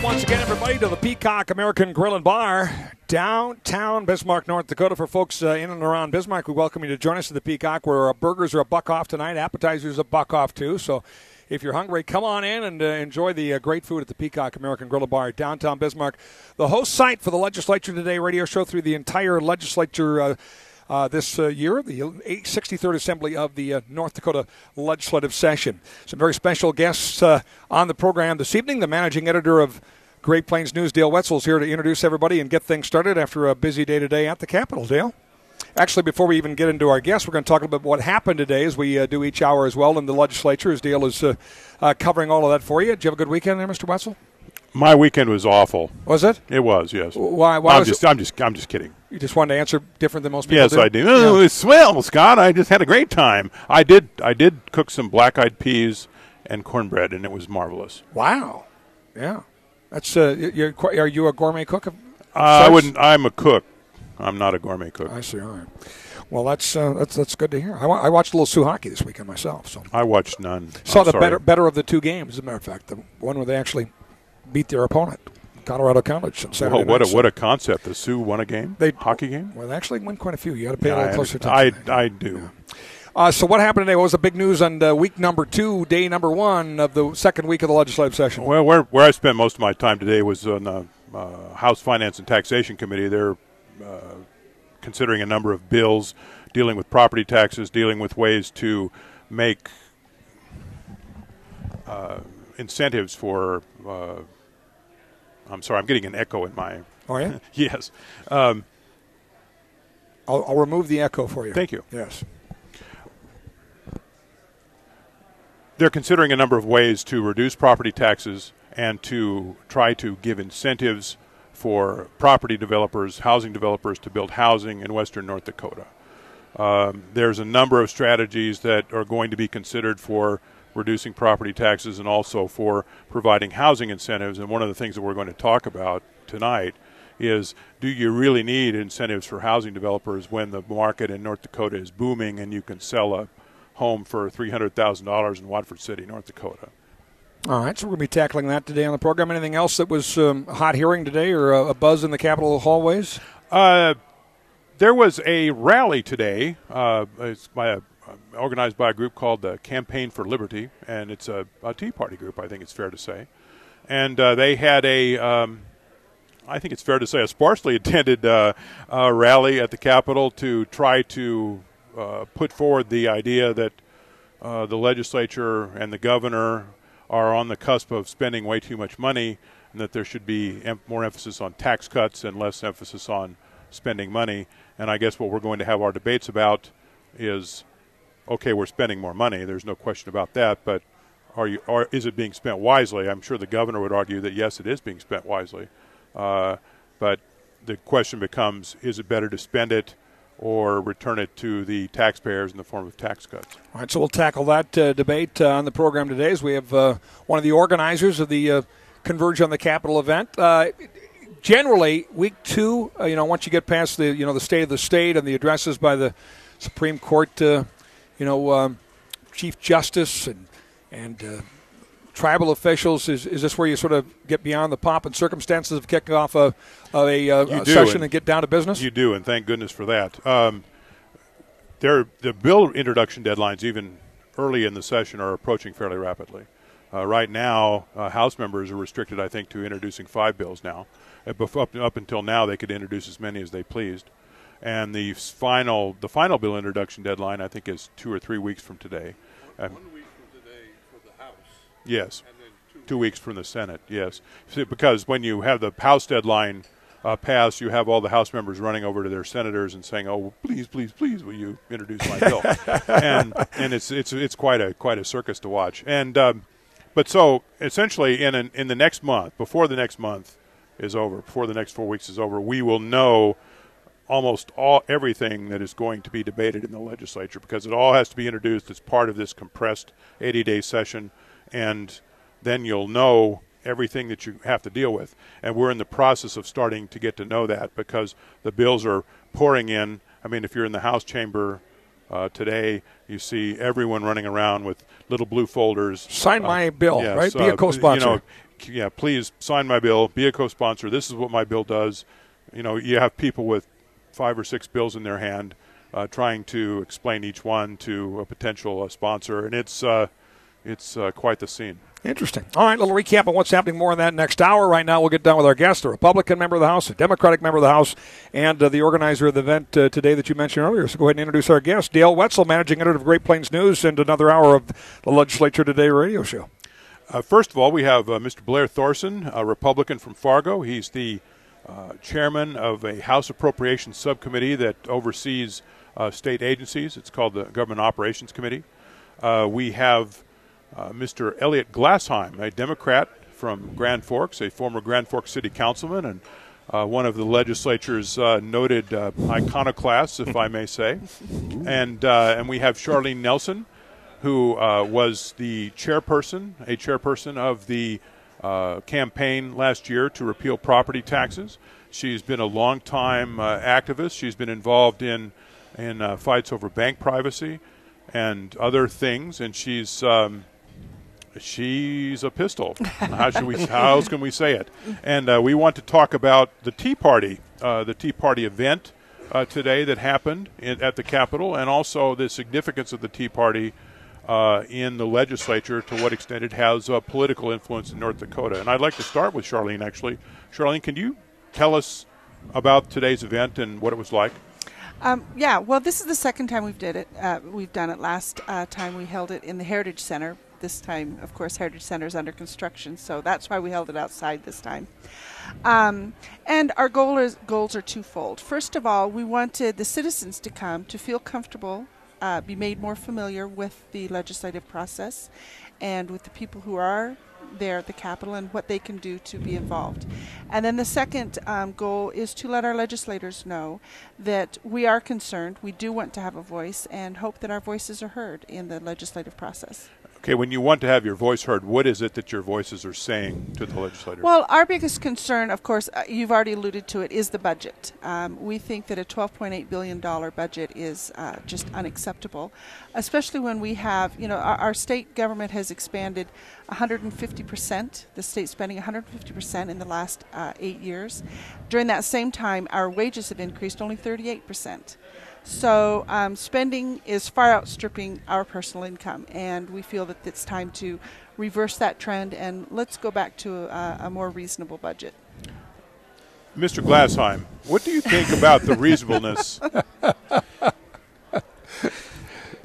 Once again, everybody, to the Peacock American Grill and Bar, downtown Bismarck, North Dakota. For folks in and around Bismarck, we welcome you to join us at the Peacock, where our burgers are $1 off tonight. Appetizers are $1 off, too. So if you're hungry, come on in and enjoy the great food at the Peacock American Grill and Bar, downtown Bismarck. The host site for the Legislature Today radio show through the entire legislature this year, the 63rd Assembly of the North Dakota Legislative Session. Some very special guests on the program this evening. The managing editor of Great Plains News, Dale Wetzel, is here to introduce everybody and get things started after a busy day today at the Capitol. Dale? Actually, before we even get into our guests, we're going to talk about what happened today, as we do each hour as well in the legislature, as Dale is covering all of that for you. Did you have a good weekend there, Mr. Wetzel? My weekend was awful. Was it? It was, yes. Why I'm just kidding. You just wanted to answer different than most people Yes, do? I do. Oh, it's swell, Scott. I just had a great time. I did cook some black-eyed peas and cornbread, and it was marvelous. Wow. Yeah. That's are you a gourmet cook? I wouldn't. I'm a cook. I'm not a gourmet cook. I see. All right. Well, that's good to hear. I watched a little Sioux hockey this weekend myself. So I watched none. Saw the better of the two games. As a matter of fact, the one where they actually beat their opponent, Colorado College, on Saturday night. What a concept! The Sioux won a game, hockey game. Well, they actually won quite a few. You got to pay a little closer attention. I do. Yeah. So what happened today? What was the big news on week number 2, day number 1 of the second week of the legislative session? Well, where I spent most of my time today was on the House Finance and Taxation Committee. They're considering a number of bills dealing with property taxes, dealing with ways to make incentives for I'm sorry, I'm getting an echo in my... Oh, yeah? Yes. I'll remove the echo for you. Thank you. Yes. They're considering a number of ways to reduce property taxes and to try to give incentives for property developers, housing developers, to build housing in western North Dakota. There's a number of strategies that are going to be considered for reducing property taxes and also for providing housing incentives. And one of the things that we're going to talk about tonight is, do you really need incentives for housing developers when the market in North Dakota is booming and you can sell a home for $300,000 in Watford City, North Dakota? All right, so we're going to be tackling that today on the program. Anything else that was a hot hearing today or a buzz in the Capitol hallways? There was a rally today. It's organized by a group called the Campaign for Liberty, and it's a Tea Party group, I think it's fair to say. And they had I think it's fair to say, a sparsely attended rally at the Capitol to try to put forward the idea that the legislature and the governor are on the cusp of spending way too much money, and that there should be more emphasis on tax cuts and less emphasis on spending money. And I guess what we're going to have our debates about is, okay, we're spending more money. There's no question about that, but is it being spent wisely? I'm sure the governor would argue that, yes, it is being spent wisely. But the question becomes, is it better to spend it or return it to the taxpayers in the form of tax cuts? All right, so we'll tackle that debate on the program today, as we have one of the organizers of the Converge on the Capitol event. Generally, week 2, once you get past the the state of the state and the addresses by the Supreme Court, Chief Justice and tribal officials, is this where you sort of get beyond the pomp and circumstances of kicking off a session and get down to business? You do, and thank goodness for that. The bill introduction deadlines, even early in the session, are approaching fairly rapidly. Right now, House members are restricted, I think, to introducing 5 bills now. Up until now, they could introduce as many as they pleased. And the final bill introduction deadline, I think, is 2 or 3 weeks from today. 1 week from today for the House. Yes. And then 2 weeks from the Senate, yes. Because when you have the House deadline passed, you have all the House members running over to their senators and saying, "Oh, please, please, please, will you introduce my bill?" and it's quite a circus to watch. And but so essentially, in the next month, before the next month is over, before the next 4 weeks is over, we will know almost everything that is going to be debated in the legislature, because it all has to be introduced as part of this compressed 80-day session, and then you'll know everything that you have to deal with. And we're in the process of starting to get to know that, because the bills are pouring in I mean, if you're in the House chamber today, you see everyone running around with little blue folders. Sign my bill, yes, right? Be a co-sponsor. Please sign my bill. Be a co-sponsor. This is what my bill does. You have people with 5 or 6 bills in their hand trying to explain each one to a potential sponsor, and it's quite the scene. Interesting. All right, a little recap on what's happening more in that next hour. Right now, we'll get done with our guest, a Republican member of the House, a Democratic member of the House, and the organizer of the event today that you mentioned earlier. So go ahead and introduce our guest, Dale Wetzel, managing editor of Great Plains News, and another hour of the Legislature Today radio show. First of all, we have Mr. Blair Thorson, a Republican from Fargo. He's the chairman of a House Appropriations Subcommittee that oversees state agencies. It's called the Government Operations Committee. We have Mr. Elliot Glassheim, a Democrat from Grand Forks, a former Grand Forks City Councilman, and one of the legislature's noted iconoclasts, if I may say. And we have Charlene Nelson, who was a chairperson of the campaign last year to repeal property taxes. She's been a long-time activist. She's been involved in fights over bank privacy and other things, and she's a pistol. How else can we say it? And we want to talk about the Tea Party event today that happened at the Capitol, and also the significance of the Tea Party in the legislature, to what extent it has political influence in North Dakota. And I'd like to start with Charlene, actually. Charlene, can you tell us about today's event and what it was like? Well, this is the second time we've done it. Last time we held it in the Heritage Center. This time, of course, Heritage Center is under construction, so that's why we held it outside this time. And our goals are twofold. First of all, we wanted the citizens to come to feel comfortable, be made more familiar with the legislative process and with the people who are there at the Capitol and what they can do to be involved. And then the second goal is to let our legislators know that we are concerned, we do want to have a voice, and hope that our voices are heard in the legislative process. Okay, when you want to have your voice heard, what is it that your voices are saying to the legislators? Well, our biggest concern, of course, you've already alluded to it, is the budget. We think that a $12.8 billion budget is just unacceptable, especially when we have, our state government has expanded 150%, the state spending 150% in the last 8 years. During that same time, our wages have increased only 38%. So spending is far outstripping our personal income, and we feel that it's time to reverse that trend, and let's go back to a more reasonable budget. Mr. Glassheim, what do you think about the reasonableness?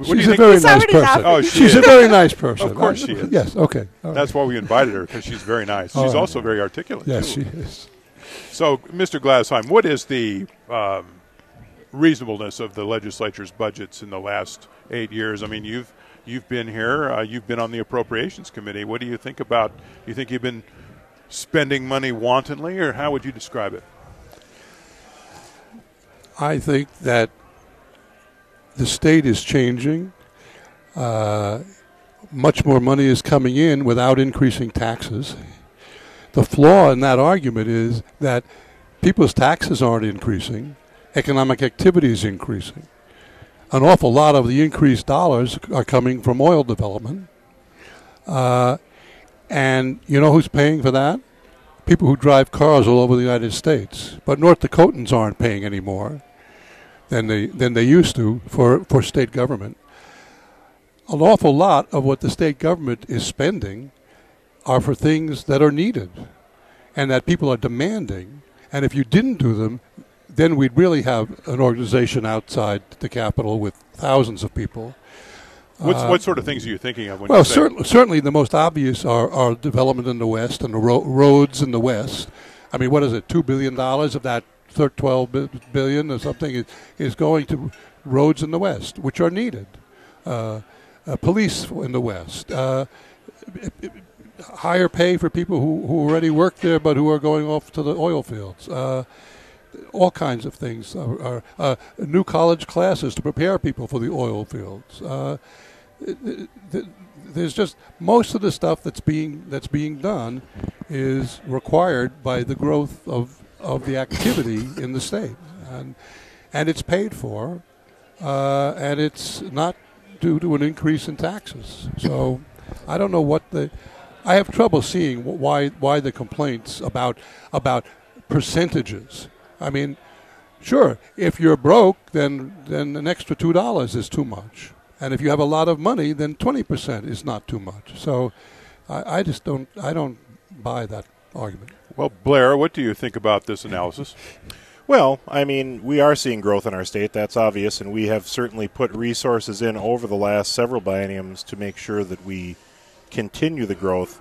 She's a very nice person. Oh, she's a very nice person. Of course she is. Yes, okay. That's why we invited her, because she's very nice. She's also very articulate. Yes, too. she is. So, Mr. Glassheim, what is the reasonableness of the legislature's budgets in the last 8 years? I mean, you've been here. You've been on the Appropriations Committee. What do you think about? You think you've been spending money wantonly, or how would you describe it? I think that the state is changing. Much more money is coming in without increasing taxes. The flaw in that argument is that people's taxes aren't increasing. Economic activity is increasing. An awful lot of the increased dollars are coming from oil development. And you know who's paying for that? People who drive cars all over the United States. But North Dakotans aren't paying any more than they used to for state government. An awful lot of what the state government is spending are for things that are needed and that people are demanding. And if you didn't do them, then we'd really have an organization outside the Capitol with thousands of people. What sort of things are you thinking of? When well, you say certainly the most obvious are development in the West and the roads in the West. I mean, what is it, $2 billion of that $12 billion or something is going to roads in the West, which are needed. Police in the West. Higher pay for people who already work there but who are going off to the oil fields. All kinds of things. New college classes to prepare people for the oil fields. There's just most of the stuff that's being done is required by the growth of the activity in the state, and it's paid for, and it's not due to an increase in taxes. So I don't know I have trouble seeing why the complaints about percentages. I mean, sure, if you're broke, then an extra $2 is too much. And if you have a lot of money, then 20% is not too much. So I just don't buy that argument. Well, Blair, what do you think about this analysis? Well, I mean, we are seeing growth in our state. That's obvious, and we have certainly put resources in over the last several bienniums to make sure that we continue the growth.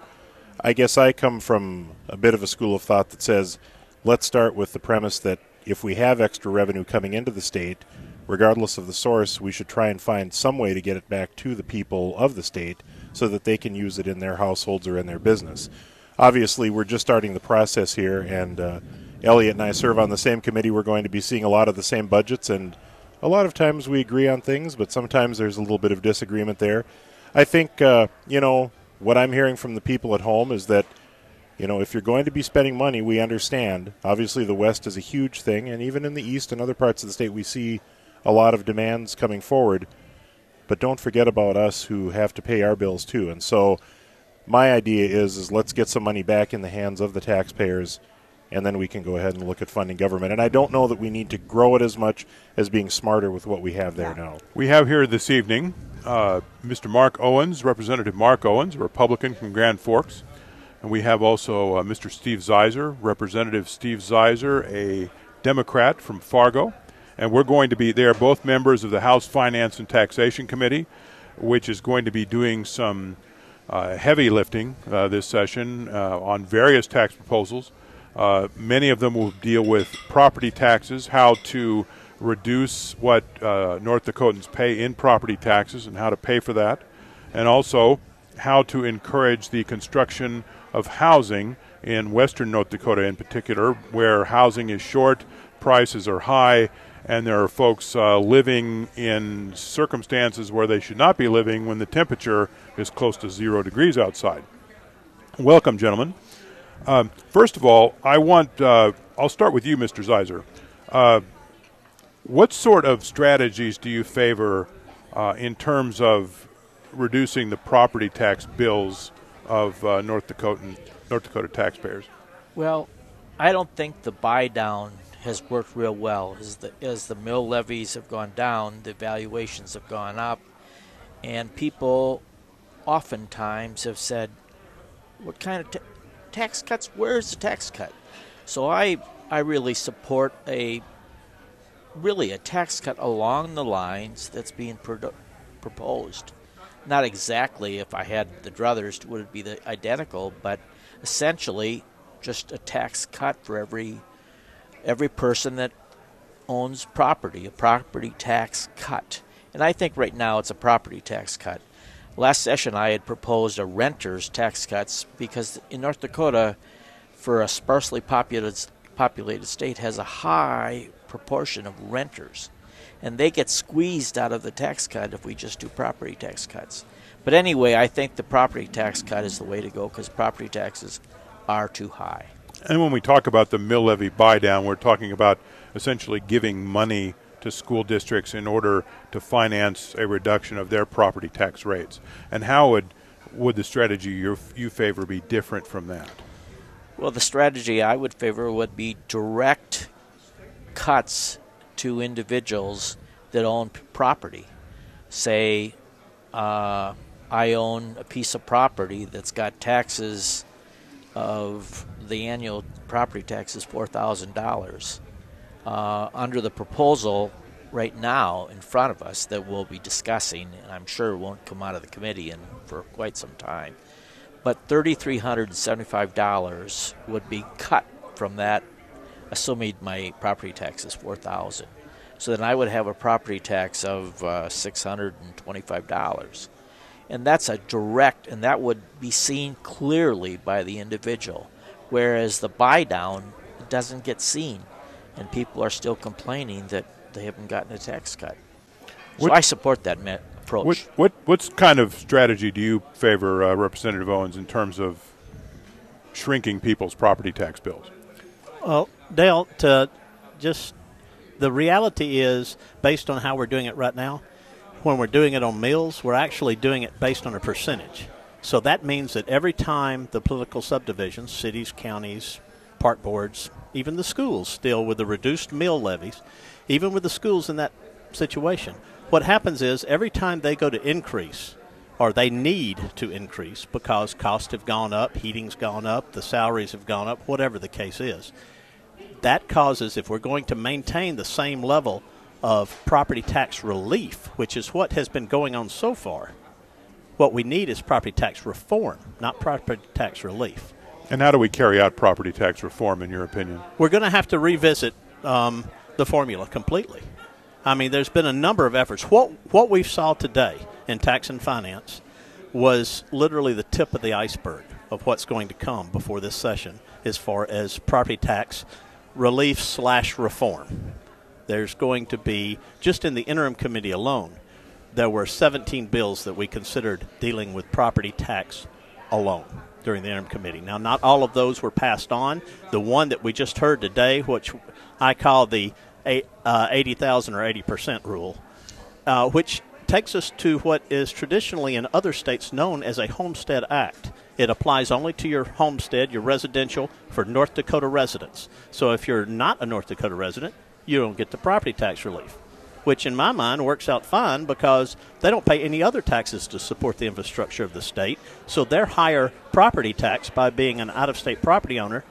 I guess I come from a bit of a school of thought that says, let's start with the premise that if we have extra revenue coming into the state, regardless of the source, we should try and find some way to get it back to the people of the state so that they can use it in their households or in their business. Obviously, we're just starting the process here, and Elliot and I serve on the same committee. We're going to be seeing a lot of the same budgets, and a lot of times we agree on things, but sometimes there's a little bit of disagreement there. I think, what I'm hearing from the people at home is that, if you're going to be spending money, we understand. Obviously, the West is a huge thing, and even in the East and other parts of the state, we see a lot of demands coming forward. But don't forget about us who have to pay our bills too. And so my idea is let's get some money back in the hands of the taxpayers, and then we can go ahead and look at funding government. And I don't know that we need to grow it as much as being smarter with what we have there now. We have here this evening Mr. Mark Owens, Representative Mark Owens, a Republican from Grand Forks. And we have also Mr. Steve Zeiser, Representative Steve Zeiser, a Democrat from Fargo. And we're going to be there, both members of the House Finance and Taxation Committee, which is going to be doing some heavy lifting this session on various tax proposals. Many of them will deal with property taxes, how to reduce what North Dakotans pay in property taxes and how to pay for that, and also how to encourage the construction of housing in western North Dakota in particular, where housing is short, prices are high, and there are folks living in circumstances where they should not be living when the temperature is close to 0 degrees outside. Welcome, gentlemen. First of all, I'll start with you, Mr. Zeiser. What sort of strategies do you favor in terms of reducing the property tax bills of North Dakota taxpayers? Well, I don't think the buy-down has worked real well. As the mill levies have gone down, the valuations have gone up, and people oftentimes have said, what kind of tax cuts? Where's the tax cut? So I really support a tax cut along the lines that's being proposed. Not exactly, if I had the druthers, would it be identical, but essentially just a tax cut for every person that owns property, a property tax cut. And I think right now it's a property tax cut. Last session I had proposed a renter's tax cuts because in North Dakota, for a sparsely populated state, has a high proportion of renters. And they get squeezed out of the tax cut if we just do property tax cuts. But anyway, I think the property tax cut is the way to go because property taxes are too high. And when we talk about the mill levy buy-down, we're talking about essentially giving money to school districts in order to finance a reduction of their property tax rates. And how would the strategy you favor be different from that? Well, the strategy I would favor would be direct cuts to individuals that own property. Say, I own a piece of property that's got taxes of the annual property tax is $4,000. Under the proposal right now in front of us that we'll be discussing, and I'm sure it won't come out of the committee for quite some time, but $3,375 would be cut from that, assuming my property tax is $4,000. So then I would have a property tax of $625. And that's a direct, and that would be seen clearly by the individual, whereas the buy-down doesn't get seen, and people are still complaining that they haven't gotten a tax cut. So I support that approach. What kind of strategy do you favor, Representative Owens, in terms of shrinking people's property tax bills? Well, Dale, to just The reality is, based on how we're doing it right now, when we're doing it on mills, we're actually doing it based on a percentage. So that means that every time the political subdivisions, cities, counties, park boards, even the schools still with the reduced mill levies, even with the schools in that situation, what happens is every time they go to increase, or they need to increase because costs have gone up, heating's gone up, the salaries have gone up, whatever the case is, that causes, if we're going to maintain the same level of property tax relief, which is what has been going on so far, what we need is property tax reform, not property tax relief. And how do we carry out property tax reform, in your opinion? We're going to have to revisit the formula completely. I mean, there's been a number of efforts. What we saw today in tax and finance was literally the tip of the iceberg of what's going to come before this session as far as property tax relief/reform. There's going to be, just in the interim committee alone, there were 17 bills that we considered dealing with property tax alone during the interim committee. Now, not all of those were passed on. The one that we just heard today, which I call the 80,000 or 80% rule, which takes us to what is traditionally in other states known as a Homestead Act. It applies only to your homestead, your residential, for North Dakota residents. So if you're not a North Dakota resident, you don't get the property tax relief, which in my mind works out fine because they don't pay any other taxes to support the infrastructure of the state. So their higher property tax by being an out-of-state property owner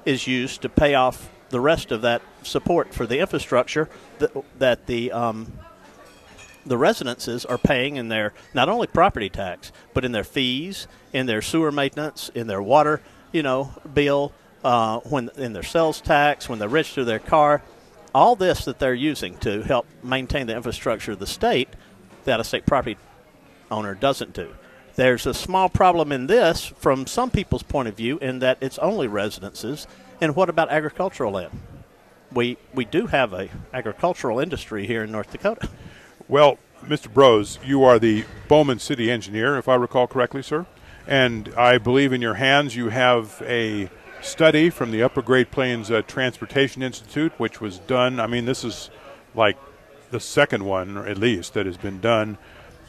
is used to pay off the rest of that support for the infrastructure that the residences are paying in their not only property tax, but in their fees, in their sewer maintenance, in their water, bill, when in their sales tax, when they register their car. All this that they're using to help maintain the infrastructure of the state, that a state property owner doesn't do. There's a small problem in this from some people's point of view in that it's only residences. And what about agricultural land? We do have a agricultural industry here in North Dakota. Well, Mr. Brose, you are the Bowman City engineer, if I recall correctly, sir. And I believe in your hands you have a study from the Upper Great Plains Transportation Institute, which was done. I mean, this is like the second one, or at least, that has been done.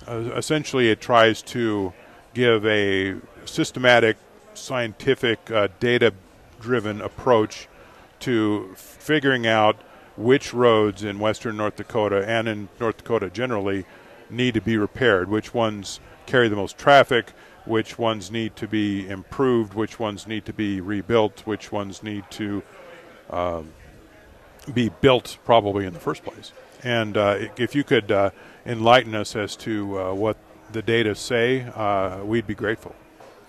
Essentially, it tries to give a systematic, scientific, data-driven approach to figuring out which roads in western North Dakota and in North Dakota generally need to be repaired, which ones carry the most traffic, which ones need to be improved, which ones need to be rebuilt, which ones need to be built probably in the first place. And if you could enlighten us as to what the data say, we'd be grateful.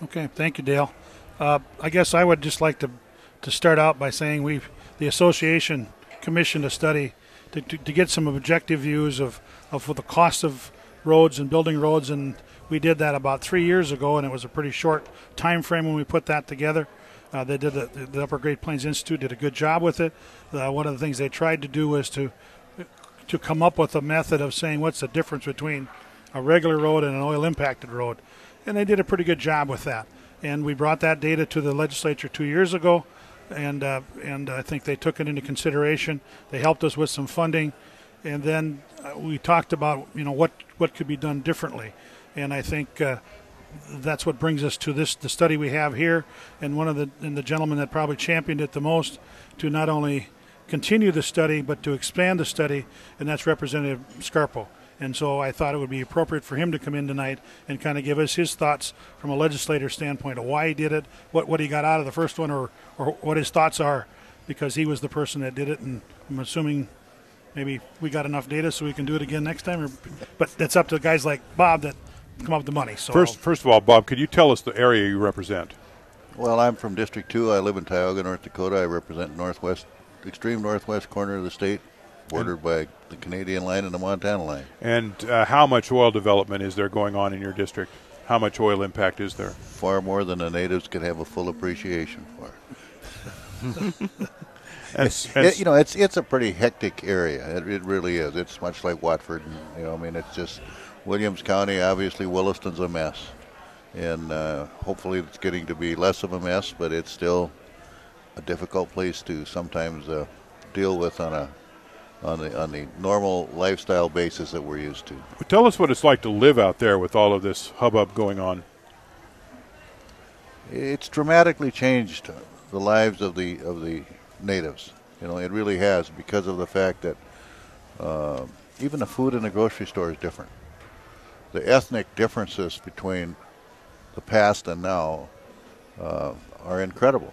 Okay, thank you, Dale. I guess I would just like to start out by saying the association commissioned a study to get some objective views of the cost of roads and building roads, and we did that about 3 years ago, and it was a pretty short time frame when we put that together. They did the Upper Great Plains Institute did a good job with it. One of the things they tried to do was to come up with a method of saying what's the difference between a regular road and an oil-impacted road, and they did a pretty good job with that. And we brought that data to the legislature 2 years ago, and I think they took it into consideration. They helped us with some funding, and then we talked about what could be done differently. And I think that's what brings us to the study we have here, and the gentleman that probably championed it the most to not only continue the study but to expand the study, and that's Representative Scarpo. And so I thought it would be appropriate for him to come in tonight and kind of give us his thoughts from a legislator standpoint of why he did it, what he got out of the first one, or what his thoughts are, because he was the person that did it, and I'm assuming maybe we got enough data so we can do it again next time. But that's up to guys like Bob that come up with the money. So First of all, Bob, could you tell us the area you represent? Well, I'm from District 2. I live in Tioga, North Dakota. I represent extreme northwest corner of the state, bordered by the Canadian line and the Montana line. And how much oil development is there going on in your district? How much oil impact is there? Far more than the natives could have a full appreciation for. It's a pretty hectic area. It really is. It's much like Watford. And, it's just Williams County. Obviously, Williston's a mess, and hopefully it's getting to be less of a mess. But it's still a difficult place to sometimes deal with on on the normal lifestyle basis that we're used to. Tell us what it's like to live out there with all of this hubbub going on. It's dramatically changed the lives of the natives. You know, it really has, because of the fact that even the food in the grocery store is different. The ethnic differences between the past and now are incredible.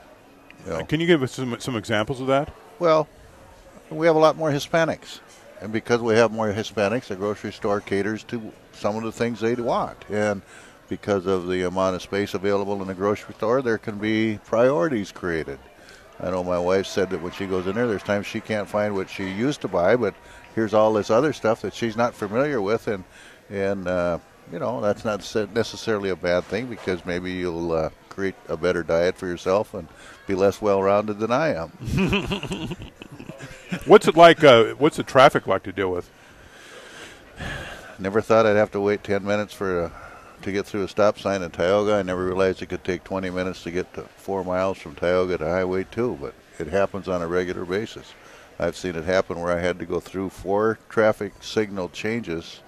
You know? Can you give us some examples of that? Well, we have a lot more Hispanics. And because we have more Hispanics, the grocery store caters to some of the things they want. And because of the amount of space available in the grocery store, there can be priorities created. I know my wife said that when she goes in there's times she can't find what she used to buy, but here's all this other stuff that she's not familiar with. And you know, that's not necessarily a bad thing, because maybe you'll create a better diet for yourself and be less well-rounded than I am. What's it like? What's the traffic like to deal with? Never thought I'd have to wait 10 minutes to get through a stop sign in Tioga. I never realized it could take 20 minutes to get to 4 miles from Tioga to Highway 2, but it happens on a regular basis. I've seen it happen where I had to go through 4 traffic signal changes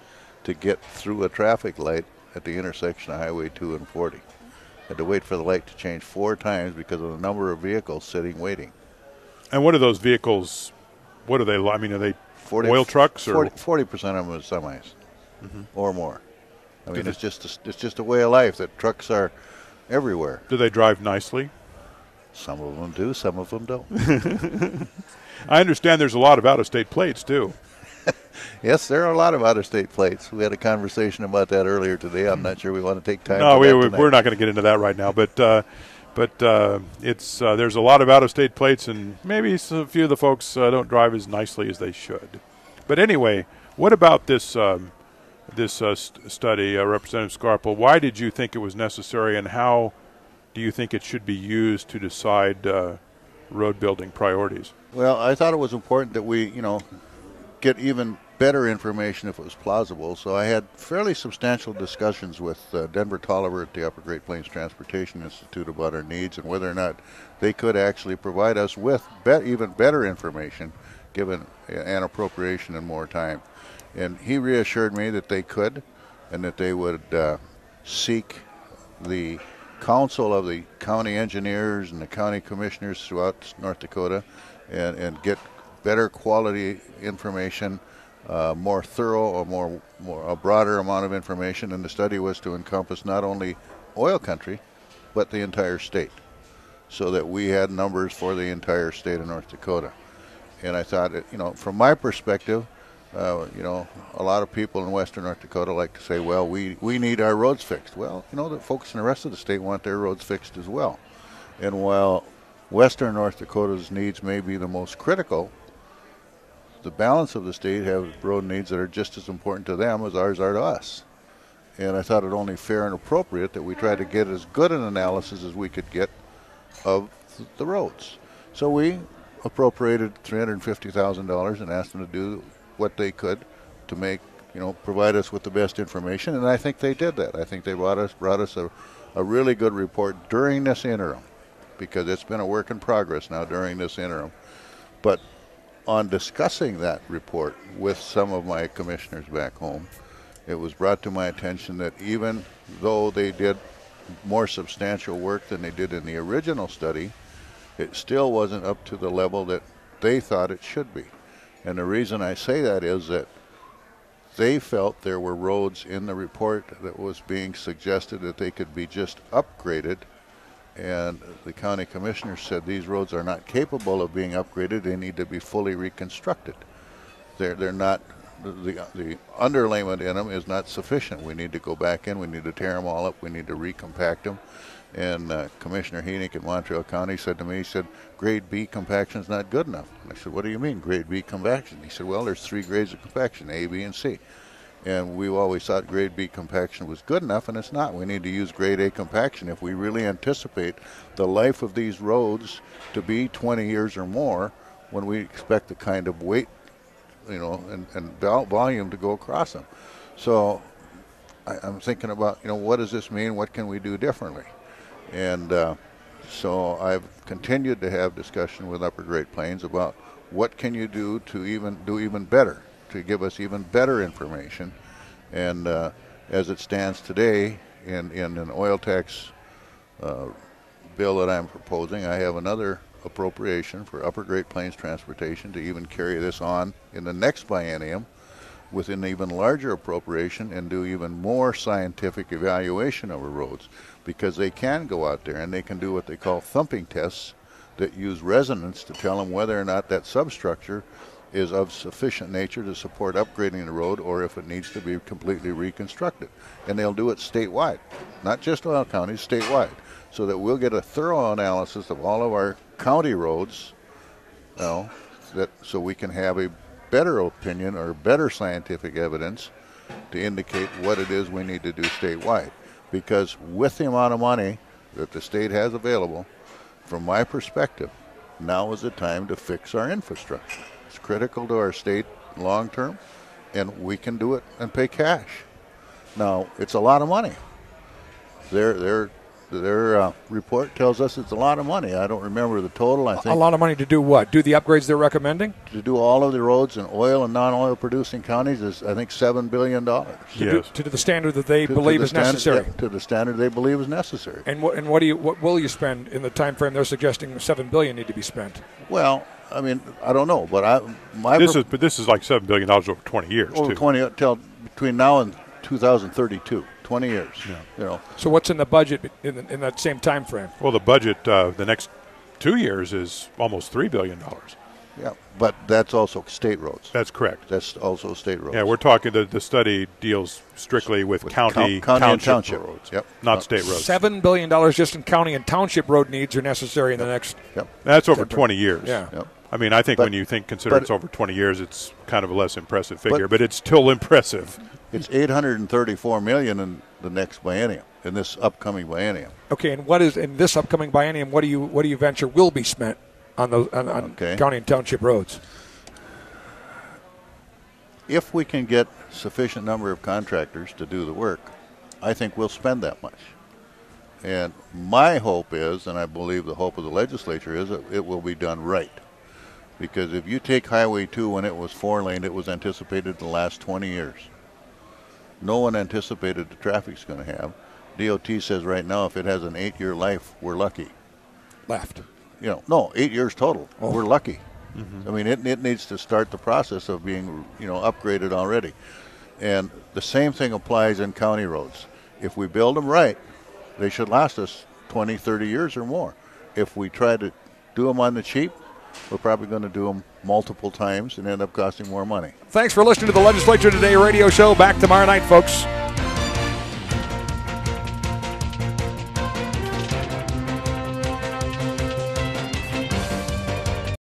to get through a traffic light at the intersection of Highway 2 and 40. Had to wait for the light to change 4 times because of the number of vehicles sitting waiting. And what are those vehicles? What are they? I mean, are they oil trucks or 40% of them are semis or more? I mean, it's just a way of life that trucks are everywhere. Do they drive nicely? Some of them do, some of them don't. I understand there's a lot of out-of-state plates too. Yes, there are a lot of out-of-state plates. We had a conversation about that earlier today. I'm not sure we want to take time. No, we're not going to get into that right now. But it's there's a lot of out-of-state plates, and maybe a few of the folks don't drive as nicely as they should. But anyway, what about this study, Representative Scarpa? Why did you think it was necessary, and how do you think it should be used to decide road building priorities? Well, I thought it was important that we, get even better information if it was plausible. So I had fairly substantial discussions with Denver Tolliver at the Upper Great Plains Transportation Institute about our needs and whether or not they could actually provide us with even better information given an appropriation and more time. And he reassured me that they could, and that they would seek the counsel of the county engineers and the county commissioners throughout North Dakota and get better quality information, more thorough or a broader amount of information. And the study was to encompass not only oil country, but the entire state, so that we had numbers for the entire state of North Dakota. And I thought, from my perspective, a lot of people in western North Dakota like to say, well, we need our roads fixed. Well, the folks in the rest of the state want their roads fixed as well. And while western North Dakota's needs may be the most critical, the balance of the state have road needs that are just as important to them as ours are to us. And I thought it only fair and appropriate that we try to get as good an analysis as we could get of the roads. So we appropriated $350,000 and asked them to do what they could to make, provide us with the best information, and I think they did that. I think they brought us a really good report during this interim, because it's been a work in progress now during this interim. But on discussing that report with some of my commissioners back home, it was brought to my attention that even though they did more substantial work than they did in the original study, it still wasn't up to the level that they thought it should be. And the reason I say that is that they felt there were roads in the report that was being suggested that they could be just upgraded, and the county commissioner said these roads are not capable of being upgraded. They need to be fully reconstructed. They're not, the underlayment in them is not sufficient. We need to go back in. We need to tear them all up. We need to recompact them. And Commissioner Heenick in Montreal County said to me, he said, grade B compaction is not good enough. And I said, what do you mean, grade B compaction? He said, well, there's 3 grades of compaction, A, B, and C. And we've always thought grade B compaction was good enough, and it's not. We need to use grade A compaction if we really anticipate the life of these roads to be 20 years or more, when we expect the kind of weight, and volume to go across them. So I'm thinking about, what does this mean? What can we do differently? And so I've continued to have discussion with Upper Great Plains about what can you do to do even better, to give us even better information. And as it stands today, in an oil tax bill that I'm proposing, I have another appropriation for Upper Great Plains Transportation to even carry this on in the next biennium with an even larger appropriation and do even more scientific evaluation of our roads, because they can go out there and they can do what they call thumping tests that use resonance to tell them whether or not that substructure is of sufficient nature to support upgrading the road, or if it needs to be completely reconstructed. And they'll do it statewide, not just oil counties, statewide, so that we'll get a thorough analysis of all of our county roads, so we can have a better opinion or better scientific evidence to indicate what it is we need to do statewide. Because with the amount of money that the state has available, from my perspective, now is the time to fix our infrastructure. It's critical to our state long term, and we can do it and pay cash. Now, it's a lot of money. Their report tells us it's a lot of money. I don't remember the total. I think a lot of money to do what? Do the upgrades they're recommending? To do all of the roads in oil and non-oil producing counties is, I think, $7 billion. To do the standard that they believe is necessary. Yeah, to the standard they believe is necessary. And what will you spend in the time frame they're suggesting $7 billion need to be spent? Well, I mean, I don't know, but this is like $7 billion over 20 years. Over 20 till between now and 2032. 20 years. Yeah. So what's in the budget in that same time frame? Well, the budget the next 2 years is almost $3 billion. Yeah, but that's also state roads. That's correct. That's also state roads. Yeah, we're talking the study deals strictly with county and township roads. Yep. Not state roads. $7 billion just in county and township road needs are necessary in the next. Yep. That's over 20 years. Yeah. Yep. I mean, I think when you consider it's over 20 years, it's kind of a less impressive figure, but it's still impressive. It's $834 million in the next biennium, in this upcoming biennium. Okay, and what is in this upcoming biennium? What do you venture will be spent on those on county and township roads? If we can get sufficient number of contractors to do the work, I think we'll spend that much. And my hope is, and I believe the hope of the legislature is, that it will be done right. Because if you take Highway 2 when it was 4-lane, it was anticipated to last 20 years. No one anticipated the traffic's going to have. DOT says right now if it has an 8-year life, we're lucky. Left. No, 8 years total. Oh. We're lucky. Mm-hmm. I mean, it needs to start the process of being, upgraded already. And the same thing applies in county roads. If we build them right, they should last us 20, 30 years or more. If we try to do them on the cheap, we're probably going to do them multiple times and end up costing more money. Thanks for listening to the Legislature Today radio show. Back tomorrow night, folks.